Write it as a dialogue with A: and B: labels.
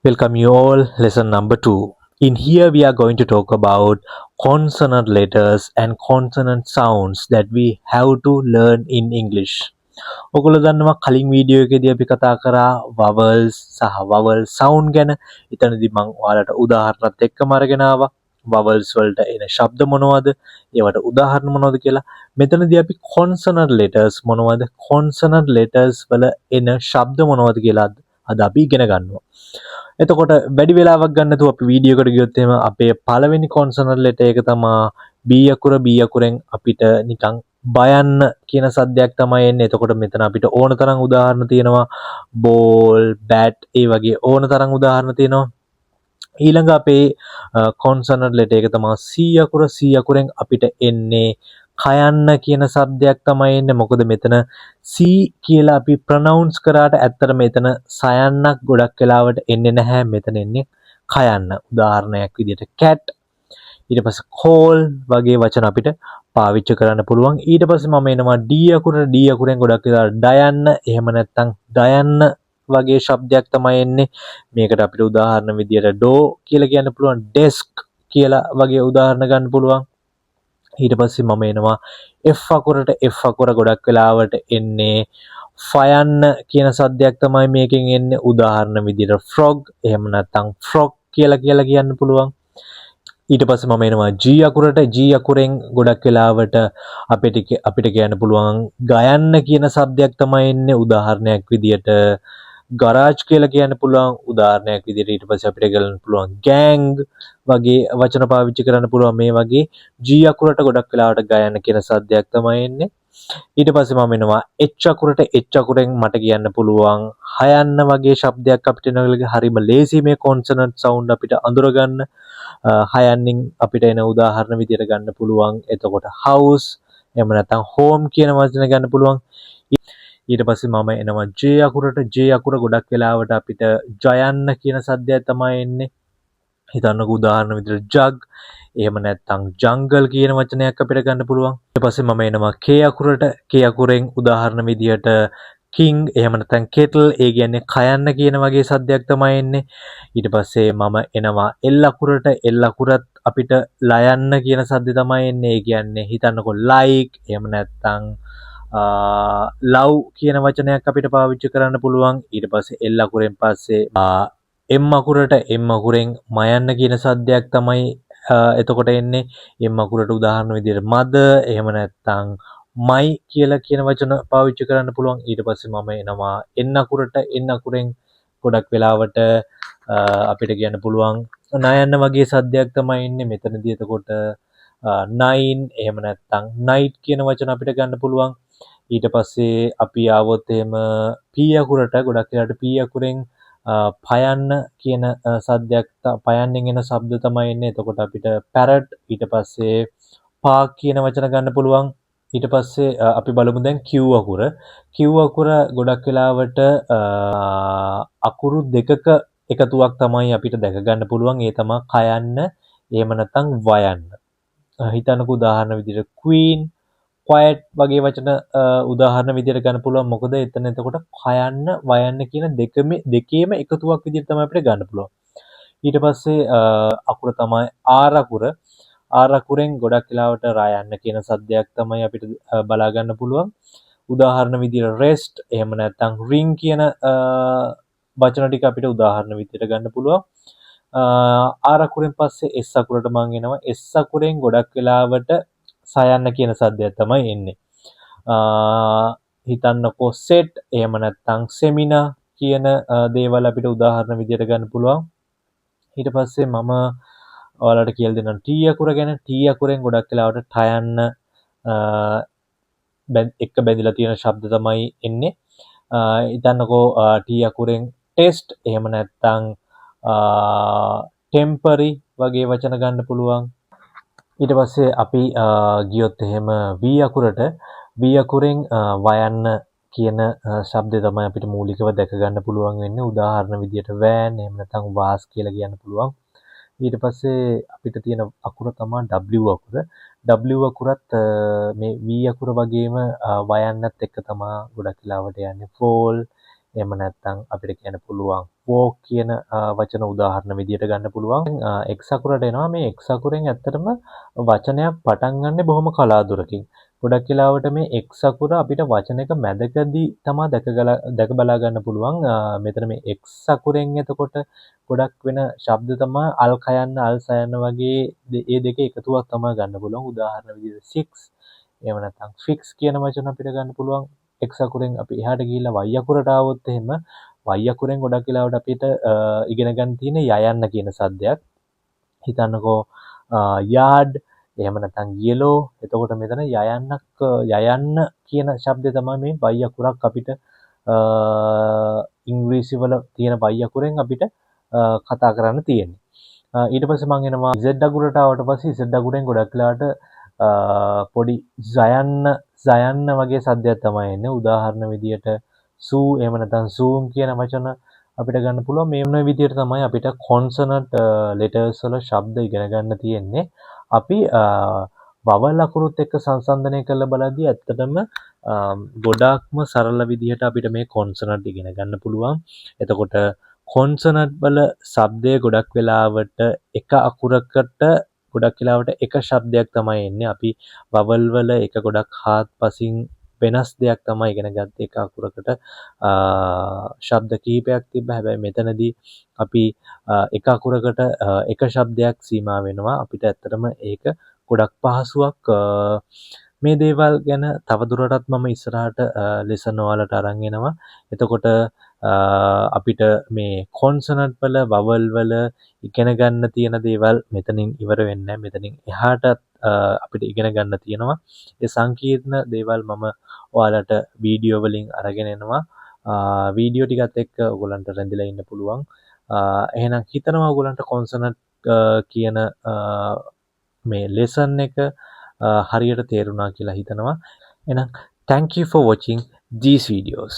A: Welcome you all, lesson number 2. In here we are going to talk about consonant letters and consonant sounds that we have to learn in English. ඔගොල්ලෝ දන්නවා කලින් video එකේදී අපි කතා කරා vowels සහ vowel sound ගැන. එතනදී මම ඔයාලට උදාහරණත් එක්කම අරගෙන ආවා. vowels වලට එන ශබ්ද මොනවද? ඒවට උදාහරණ මොනවද කියලා. මෙතනදී අපි consonant letters මොනවද? consonant letters වල එන ශබ්ද මොනවද කියලා අද අපි ඉගෙන ගන්නවා. එතකොට වැඩි වෙලාවක් ගන්න නැතුව අපි වීඩියෝ එකට ගියොත් එහෙම අපේ පළවෙනි කොන්සනන්ට් ලෙටර් එක තමයි B අකුරෙන් අපිට නිකන් බයන්න කියන සද්දයක් තමයි එන්නේ. එතකොට මෙතන අපිට ඕන තරම් උදාහරණ තියෙනවා. ball, bat ඒ වගේ ඕන තරම් උදාහරණ තියෙනවා. ඊළඟ අපේ කොන්සනන්ට් ලෙටර් එක තමයි C අකුරෙන් අපිට එන්නේ කයන්න කියන શબ્දයක් තමයි එන්නේ. මොකද මෙතන C කියලා අපි ප්‍රොනවුන්ස් කරාට ඇත්තට මෙතන සයන්නක් ගොඩක් වෙලාවට එන්නේ නැහැ. මෙතන එන්නේ කයන්න. උදාහරණයක් විදිහට cat, ඊට පස්සේ call වගේ වචන අපිට පාවිච්චි කරන්න පුළුවන්. ඊට පස්සේ මම එනවා D අකුරෙන් ගොඩක් වෙලාවට ඩයන්න, එහෙම නැත්නම් ඩයන්න වගේ શબ્දයක් තමයි එන්නේ. මේකට අපිට උදාහරණ විදිහට door කියලා කියන්න පුළුවන්, desk කියලා වගේ උදාහරණ ගන්න පුළුවන්. ඊට පස්සේ මම එනවා F අකුර ගොඩක් වෙලාවට එන්නේ ෆයන්න කියන සද්දයක් තමයි මේකෙන් එන්නේ. උදාහරණ විදිහට frog, එහෙම නැත්නම් frog කියලා කියන්න පුළුවන්. ඊට පස්සේ මම එනවා G අකුරෙන් ගොඩක් වෙලාවට අපිට කියන්න පුළුවන් ගයන්න කියන શબ્දයක් තමයි එන්නේ. උදාහරණයක් විදිහට garage කියලා කියන්න පුළුවන්. උදාහරණයක් විදිහට ඊට පස්සේ අපිට ගන්න පුළුවන් gang වගේ වචන පාවිච්චි කරන්න පුළුවන්. මේ වගේ G අකුරට ගොඩක් වෙලාවට ගයන්න කියන શબ્දයක් තමයි එන්නේ. ඊට පස්සේ මම එනවා H අකුරෙන් මට කියන්න පුළුවන් හයන්න වගේ શબ્දයක් අපිට එනවා. හරිම ලේසි මේ consonant sound අපිට අඳුරගන්න. හයන්නින් අපිට එන උදාහරණ විදිහට ගන්න පුළුවන්. එතකොට house, එහෙම නැත්නම් home කියන වචන ගන්න පුළුවන්. ඊට පස්සේ මම එනවා J අකුර ගොඩක් වෙලාවට අපිට ජයන්න කියන සද්දයක් තමයි එන්නේ. හිතන්නකෝ උදාහරණ විදිහට jug, එහෙම නැත්නම් jungle කියන වචනයක් අපිට ගන්න පුළුවන්. ඊට පස්සේ මම එනවා K අකුරෙන් උදාහරණ විදිහට king, එහෙම නැත්නම් kettle, ඒ කියන්නේ කයන්න කියන වගේ සද්දයක් තමයි එන්නේ. ඊට පස්සේ මම එනවා L අකුරත් අපිට ලයන්න කියන සද්දේ තමයි එන්නේ. ඒ කියන්නේ හිතන්නකෝ like, එහෙම නැත්නම් love කියන වචනයක් අපිට පාවිච්චි කරන්න පුළුවන්. ඊට පස්සේ L අකුරෙන් පස්සේ M අකුරෙන් මයන්න කියන සද්දයක් තමයි එතකොට එන්නේ. M අකුරට උදාහරණ විදිහට mother, එහෙම නැත්නම් my කියලා කියන වචන පාවිච්චි කරන්න පුළුවන්. ඊට පස්සේ මම එනවා N අකුරෙන් ගොඩක් වෙලාවට අපිට කියන්න පුළුවන් නයන්න වගේ සද්දයක් තමයි එන්නේ. මෙතනදී එතකොට nine, එහෙම නැත්නම් night කියන වචන අපිට ගන්න පුළුවන්. ඊට පස්සේ අපි ආවොත් එහෙම P අකුරට ගොඩක් වෙලාවට P අකුරෙන් පයන්න කියන සද්දයක් පයන්නෙන් එන ශබ්ද තමයි එන්නේ. එතකොට අපිට parrot, ඊට පස්සේ park කියන වචන ගන්න පුළුවන්. ඊට පස්සේ අපි බලමු දැන් Q අකුර ගොඩක් වෙලාවට අකුරු දෙකක එකතුවක් තමයි අපිට දැක ගන්න පුළුවන්. ඒ තමයි කයන්න, එහෙම නැත්නම් වයන්න. හිතන්නකෝ උදාහරණ විදිහට queen, quiet වගේ වචන උදාහරණ විදිහට ගන්න පුළුවන්. මොකද එතන එතකොට කයන්න වයන්න කියන දෙකේම එකතුවක් විදිහට තමයි අපිට ගන්න පුළුවන්. ඊට පස්සේ අකුර තමයි R අකුරෙන් ගොඩක් වෙලාවට රයන්න කියන සද්දයක් තමයි අපිට බලා ගන්න පුළුවන්. උදාහරණ විදිහට rest, එහෙම නැත්නම් ring කියන වචන ටික අපිට උදාහරණ විදිහට ගන්න පුළුවන්. R අකුරෙන් පස්සේ S අකුරට මම එනවා. S අකුරෙන් ගොඩක් වෙලාවට සයන්න කියන සද්දයක් තමයි එන්නේ. හිතන්නකෝ set, එහෙම නැත්නම් seminar කියන දේවල් අපිට උදාහරණ විදිහට ගන්න පුළුවන්. ඊට පස්සේ මම ඔයාලට කියලා දෙන්නම් T අකුර ගැන. T අකුරෙන් ගොඩක් වෙලාවට ටයන්න එක බැඳිලා තියෙන ශබ්ද තමයි එන්නේ. හිතන්නකෝ T අකුරෙන් test, එහෙම නැත්නම් temporary වගේ වචන ගන්න පුළුවන්. ඊට පස්සේ අපි ගියොත් එහෙම V අකුරෙන් වයන්න කියන ශබ්දය තමයි අපිට මූලිකව දැක ගන්න පුළුවන් වෙන්නේ. උදාහරණ විදිහට van, එහෙම නැත්නම් vase කියලා කියන්න පුළුවන්. ඊට පස්සේ අපිට තියෙන අකුර තමයි W අකුරත් මේ V අකුර වගේම වයන්නත් එක්ක තමයි ගොඩක් වෙලාවට යන්නේ. fall, එහෙම නැත්නම් අපිට කියන්න පුළුවන් walk කියන වචන උදාහරණ විදියට ගන්න පුළුවන්. x අකුරට එනවා. මේ x අකුරෙන් ඇත්තටම වචනයක් පටන් ගන්න බොහොම කලාතුරකින්. ගොඩක් වෙලාවට මේ x අකුර අපිට වචනයක මැදකදී තමයි දැක බලා ගන්න පුළුවන්. මෙතන මේ x අකුරෙන් එතකොට ගොඩක් වෙන ශබ්ද තමයි අල් කයන්න අල් සයන්න වගේ ඒ දෙකේ එකතුවක් තමයි ගන්න පුළුවන්. උදාහරණ විදිහට 6 එහෙම නැත්නම් fix කියන වචන අපිට ගන්න පුළුවන්. x අකුරෙන් අපි එහාට ගිහිල්ලා y අකුරට ආවොත් එහෙම y අකුරෙන් ගොඩක් වෙලාවට අපිට ඉගෙන ගන්න තියෙන යයන්න කියන සද්දයක්. හිතන්නකෝ yard එහෙම නැත්නම් yellow. එතකොට මෙතන යයන්න කියන શબ્දය තමයි මේ y අකුරක් අපිට ඉංග්‍රීසි වල තියෙන y අකුරෙන් අපිට කතා කරන්න තියෙන්නේ. ඊට පස්සේ මම එනවා z අකුරට ආවට පස්සේ z අකුරෙන් ගොඩක් වෙලාවට පොඩි සයන්න වගේ සද්දයක් තමයි එන්නේ. උදාහරණ විදියට සූ එහෙම නැත්නම් zoom කියන වචන අපිට ගන්න පුළුවන්. මේ මොන විදියට තමයි අපිට consonant letters වල ශබ්ද ඉගෙන ගන්න තියෙන්නේ. අපි vowel අකුරුත් එක්ක සංසන්දනය කරලා බලද්දී ඇත්තටම ගොඩාක්ම සරල විදිහට අපිට මේ consonant ඉගෙන ගන්න පුළුවන්. එතකොට consonant වල ශබ්දය ගොඩක් වෙලාවට එක අකුරකට ගොඩක් වෙලාවට එක ශබ්දයක් තමයි එන්නේ. අපි vowel වල එක ගොඩක් හාත්පසින් වෙනස් දෙයක් තමයි ඉගෙන ගත්තේ. එක අකුරකට ශබ්ද කිහිපයක් තිබ්බා. හැබැයි මෙතනදී අපි එක අකුරකට එක ශබ්දයක් සීමා වෙනවා. අපිට ඇත්තටම ඒක ගොඩක් පහසුවක්. මේ දේවල් ගැන තවදුරටත් මම ඉස්සරහට ලෙසන් වලට අරන් එනවා. එතකොට අපිට මේ consonant වල vowel වල ඉගෙන ගන්න තියෙන දේවල් මෙතනින් ඉවර වෙන්නේ නැහැ. මෙතනින් එහාටත් අපිට ඉගෙන ගන්න තියෙනවා. ඒ සංකීර්ණ දේවල් මම ඔයාලට වීඩියෝ වලින් අරගෙන එනවා. වීඩියෝ ටිකත් එක්ක ඔයගලන්ට රැඳිලා ඉන්න පුළුවන්. එහෙනම් හිතනවා ඔයගලන්ට consonant කියන මේ lesson එක හරියට තේරුණා කියලා හිතනවා. එහෙනම් thank you for watching these videos.